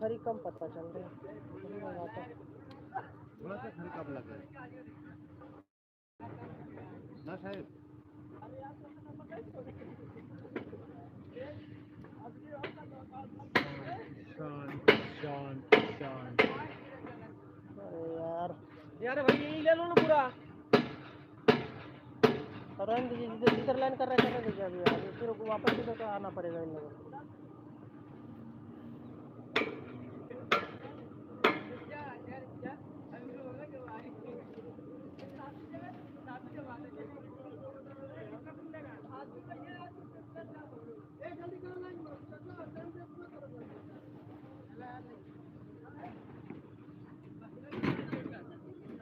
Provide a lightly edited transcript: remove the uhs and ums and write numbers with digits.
खरी कम पता चल रही है। थोड़ा सा खरी कम लग रहा है ना साहब। शांत शांत शांत। अरे यार यार भाई यही ले लो ना पूरा। जिधर लाइन कर रहा है अभी यार, फिर वापस इधर आना पड़ेगा इन लोगों को।